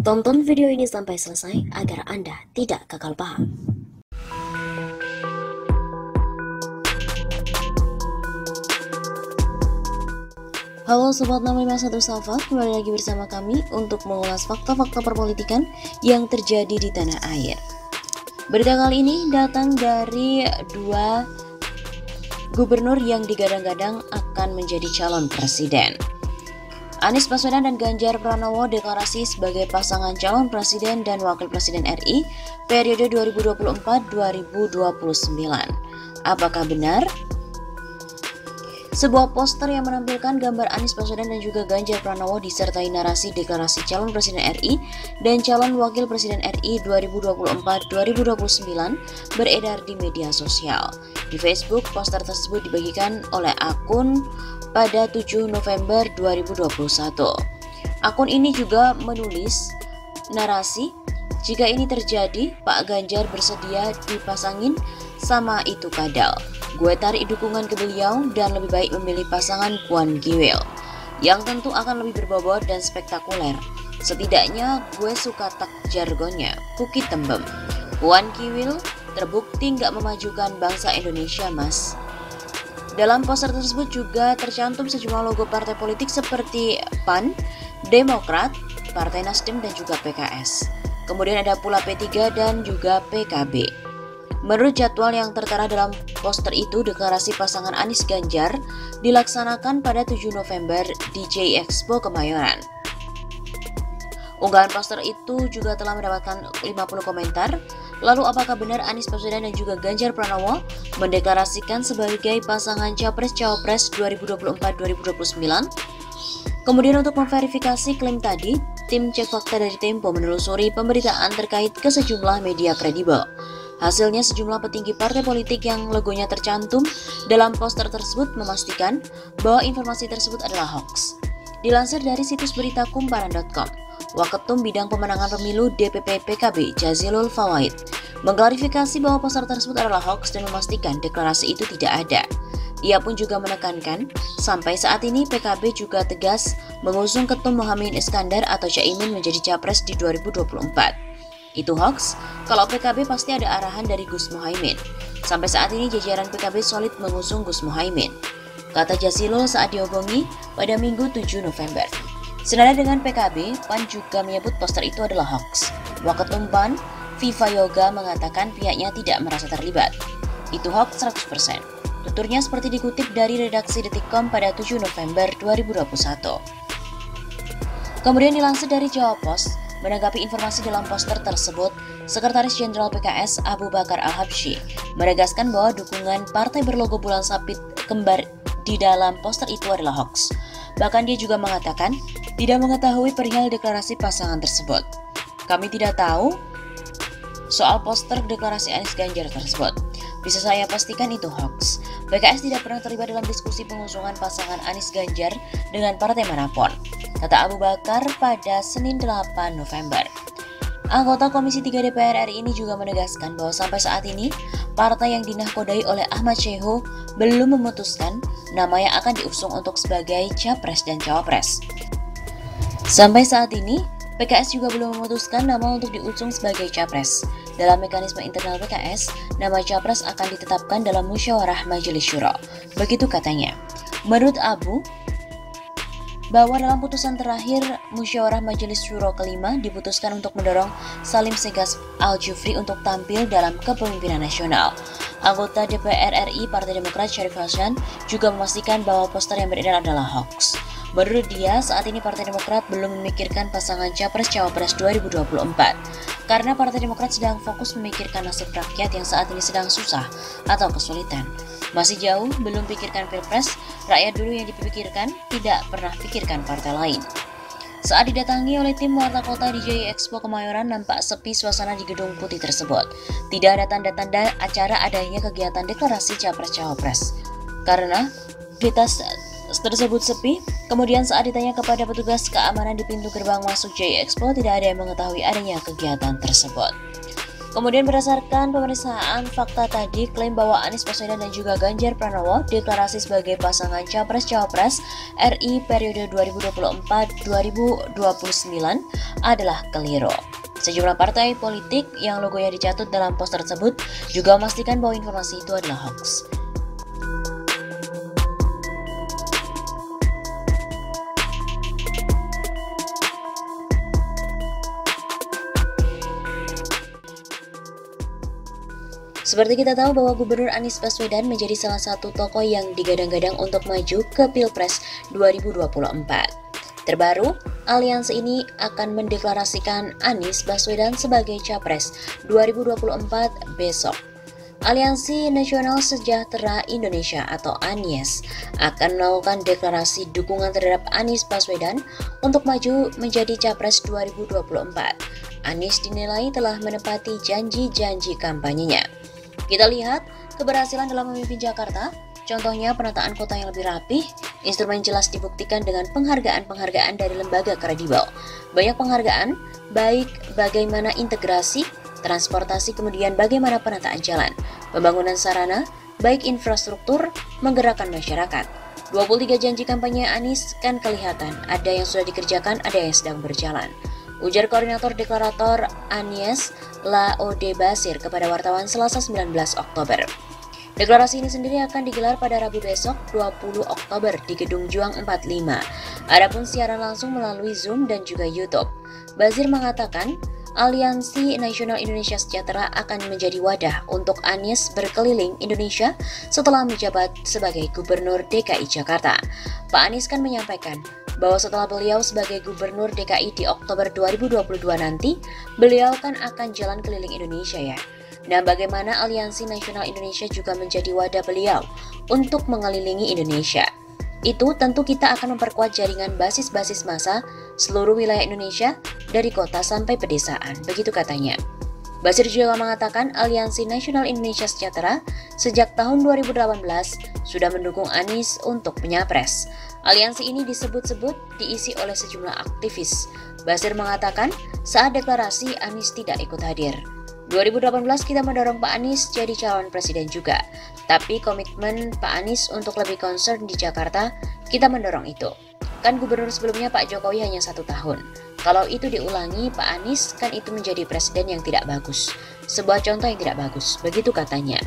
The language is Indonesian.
Tonton video ini sampai selesai agar Anda tidak gagal paham. Halo Sobat 651 Safa, kembali lagi bersama kami untuk mengulas fakta-fakta perpolitikan yang terjadi di tanah air. Berita kali ini datang dari dua gubernur yang digadang-gadang akan menjadi calon presiden. Anies Baswedan dan Ganjar Pranowo deklarasi sebagai pasangan calon presiden dan wakil presiden RI periode 2024-2029. Apakah benar? Sebuah poster yang menampilkan gambar Anies Baswedan dan juga Ganjar Pranowo disertai narasi deklarasi calon presiden RI dan calon wakil presiden RI 2024-2029 beredar di media sosial. Di Facebook, poster tersebut dibagikan oleh akun pada 7 November 2021. Akun ini juga menulis narasi, jika ini terjadi, Pak Ganjar bersedia dipasangin sama itu kadal. Gue tarik dukungan ke beliau dan lebih baik memilih pasangan Puan Kiwil, yang tentu akan lebih berbobot dan spektakuler. Setidaknya gue suka tak jargonnya, Bukit Tembem. Puan Kiwil terbukti nggak memajukan bangsa Indonesia, mas. Dalam poster tersebut juga tercantum sejumlah logo partai politik seperti PAN, Demokrat, Partai Nasdem dan juga PKS. Kemudian ada pula P3 dan juga PKB. Menurut jadwal yang tertera dalam poster itu, deklarasi pasangan Anies Ganjar dilaksanakan pada 7 November di J-Expo Kemayoran. Unggahan poster itu juga telah mendapatkan 50 komentar. Lalu apakah benar Anies Baswedan dan juga Ganjar Pranowo mendeklarasikan sebagai pasangan Capres-Cawapres 2024-2029? Kemudian untuk memverifikasi klaim tadi, tim Cek Fakta dari Tempo menelusuri pemberitaan terkait ke sejumlah media kredibel. Hasilnya sejumlah petinggi partai politik yang logonya tercantum dalam poster tersebut memastikan bahwa informasi tersebut adalah hoax. Dilansir dari situs berita kumparan.com, Waketum Bidang Pemenangan Pemilu DPP PKB Jazilul Fawait mengklarifikasi bahwa poster tersebut adalah hoax dan memastikan deklarasi itu tidak ada. Ia pun juga menekankan, sampai saat ini PKB juga tegas mengusung Ketum Muhaimin Iskandar atau Caimin menjadi capres di 2024. Itu hoax, kalau PKB pasti ada arahan dari Gus Muhaimin. Sampai saat ini jajaran PKB solid mengusung Gus Muhaimin, kata Jazilul saat dihubungi pada Minggu 7 November. Senada dengan PKB, PAN juga menyebut poster itu adalah hoax. Waketum PAN, Viva Yoga mengatakan pihaknya tidak merasa terlibat. Itu hoax 100%. Tuturnya seperti dikutip dari redaksi Detikcom pada 7 November 2021. Kemudian dilansir dari Jawa Post, menanggapi informasi dalam poster tersebut, Sekretaris Jenderal PKS Abu Bakar Al-Habsyi menegaskan bahwa dukungan partai berlogo bulan sabit kembar di dalam poster itu adalah hoax. Bahkan dia juga mengatakan tidak mengetahui perihal deklarasi pasangan tersebut. Kami tidak tahu soal poster deklarasi Anies Ganjar tersebut. Bisa saya pastikan itu hoax. PKS tidak pernah terlibat dalam diskusi pengusungan pasangan Anies Ganjar dengan partai manapun, kata Abu Bakar pada Senin 8 November. Anggota Komisi 3 DPR RI ini juga menegaskan bahwa sampai saat ini partai yang dinahkodai oleh Ahmad Syaihu belum memutuskan nama yang akan diusung untuk sebagai capres dan cawapres. Sampai saat ini, PKS juga belum memutuskan nama untuk diusung sebagai capres. Dalam mekanisme internal PKS, nama capres akan ditetapkan dalam musyawarah Majelis Syuro. Begitu katanya. Menurut Abu, bahwa dalam putusan terakhir musyawarah Majelis Syuro kelima diputuskan untuk mendorong Salim Segaf Al-Jufri untuk tampil dalam kepemimpinan nasional. Anggota DPR RI Partai Demokrat Syarif Hasan juga memastikan bahwa poster yang beredar adalah hoax. Menurut dia, saat ini Partai Demokrat belum memikirkan pasangan Capres-Cawapres 2024 karena Partai Demokrat sedang fokus memikirkan nasib rakyat yang saat ini sedang susah atau kesulitan. Masih jauh, belum pikirkan Pilpres, rakyat dulu yang dipikirkan, tidak pernah pikirkan partai lain. Saat didatangi oleh tim warta kota di J-Expo Kemayoran, nampak sepi suasana di Gedung Putih tersebut. Tidak ada tanda-tanda acara adanya kegiatan deklarasi Capres-Cawapres. Karena aktivitas tersebut sepi, kemudian saat ditanya kepada petugas keamanan di pintu gerbang masuk J-Expo, tidak ada yang mengetahui adanya kegiatan tersebut. Kemudian berdasarkan pemeriksaan fakta tadi, klaim bahwa Anies Baswedan dan juga Ganjar Pranowo deklarasi sebagai pasangan Capres-Cawapres RI periode 2024-2029 adalah keliru. Sejumlah partai politik yang logonya dicatut dalam poster tersebut juga memastikan bahwa informasi itu adalah hoax. Seperti kita tahu bahwa Gubernur Anies Baswedan menjadi salah satu tokoh yang digadang-gadang untuk maju ke Pilpres 2024. Terbaru, aliansi ini akan mendeklarasikan Anies Baswedan sebagai Capres 2024 besok. Aliansi Nasional Sejahtera Indonesia atau ANIES akan melakukan deklarasi dukungan terhadap Anies Baswedan untuk maju menjadi Capres 2024. Anies dinilai telah menepati janji-janji kampanyenya. Kita lihat keberhasilan dalam memimpin Jakarta, contohnya penataan kota yang lebih rapih, instrumen jelas dibuktikan dengan penghargaan-penghargaan dari lembaga kredibel. Banyak penghargaan, baik bagaimana integrasi, transportasi, kemudian bagaimana penataan jalan, pembangunan sarana, baik infrastruktur, menggerakkan masyarakat. 23 janji kampanye Anies kan kelihatan, ada yang sudah dikerjakan, ada yang sedang berjalan. Ujar Koordinator Deklarator Anies Laode Basir kepada wartawan Selasa 19 Oktober. Deklarasi ini sendiri akan digelar pada Rabu besok 20 Oktober di Gedung Juang 45. Adapun siaran langsung melalui Zoom dan juga YouTube. Basir mengatakan, Aliansi Nasional Indonesia Sejahtera akan menjadi wadah untuk Anies berkeliling Indonesia setelah menjabat sebagai Gubernur DKI Jakarta. Pak Anies kan menyampaikan bahwa setelah beliau sebagai Gubernur DKI di Oktober 2022 nanti, beliau kan akan jalan keliling Indonesia ya. Nah, bagaimana Aliansi Nasional Indonesia juga menjadi wadah beliau untuk mengelilingi Indonesia. Itu tentu kita akan memperkuat jaringan basis-basis massa seluruh wilayah Indonesia dari kota sampai pedesaan, begitu katanya. Basir juga mengatakan Aliansi Nasional Indonesia Sejahtera sejak tahun 2018 sudah mendukung Anies untuk menyapres. Aliansi ini disebut-sebut diisi oleh sejumlah aktivis. Basir mengatakan saat deklarasi Anies tidak ikut hadir. 2018 kita mendorong Pak Anies jadi calon presiden juga. Tapi komitmen Pak Anies untuk lebih concern di Jakarta, kita mendorong itu. Kan gubernur sebelumnya Pak Jokowi hanya 1 tahun. Kalau itu diulangi Pak Anies, kan itu menjadi presiden yang tidak bagus. Sebuah contoh yang tidak bagus, begitu katanya.